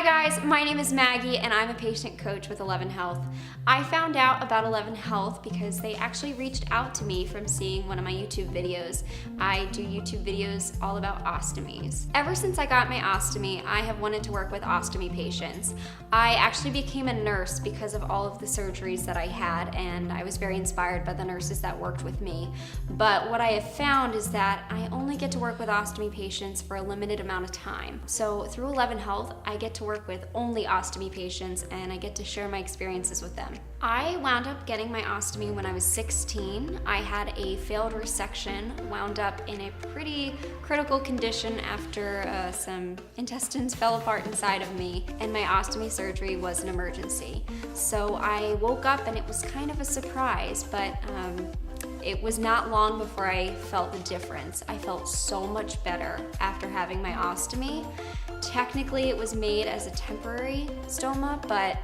guys, my name is Maggie and I'm a patient coach with 11 Health. I found out about 11 Health because they actually reached out to me from seeing one of my YouTube videos. I do YouTube videos all about ostomies. Ever since I got my ostomy, I have wanted to work with ostomy patients. I actually became a nurse because of all of the surgeries that I had, and I was very inspired by the nurses that worked with me. But what I have found is that I only get to work with ostomy patients for a limited amount of time. So through 11 Health, I get to work with only ostomy patients and I get to share my experiences with them. I wound up getting my ostomy when I was 16. I had a failed resection, wound up in a pretty critical condition after some intestines fell apart inside of me, and my ostomy surgery was an emergency. So I woke up and it was kind of a surprise, but it was not long before I felt the difference. I felt so much better after having my ostomy. Technically, it was made as a temporary stoma, but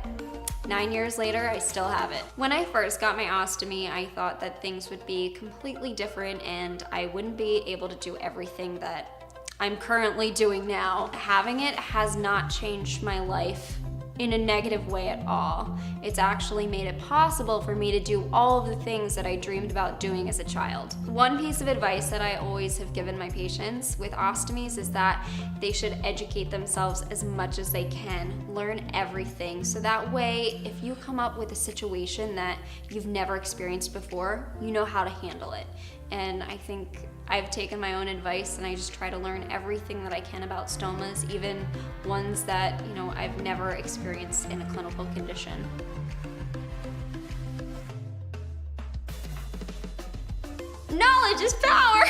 9 years later, I still have it. When I first got my ostomy, I thought that things would be completely different and I wouldn't be able to do everything that I'm currently doing now. Having it has not changed my life in a negative way at all. It's actually made it possible for me to do all of the things that I dreamed about doing as a child. One piece of advice that I always have given my patients with ostomies is that they should educate themselves as much as they can, learn everything, so that way if you come up with a situation that you've never experienced before, you know how to handle it. And I think I've taken my own advice and I just try to learn everything that I can about stomas, even ones that, I've never experienced in a clinical condition. Knowledge is power!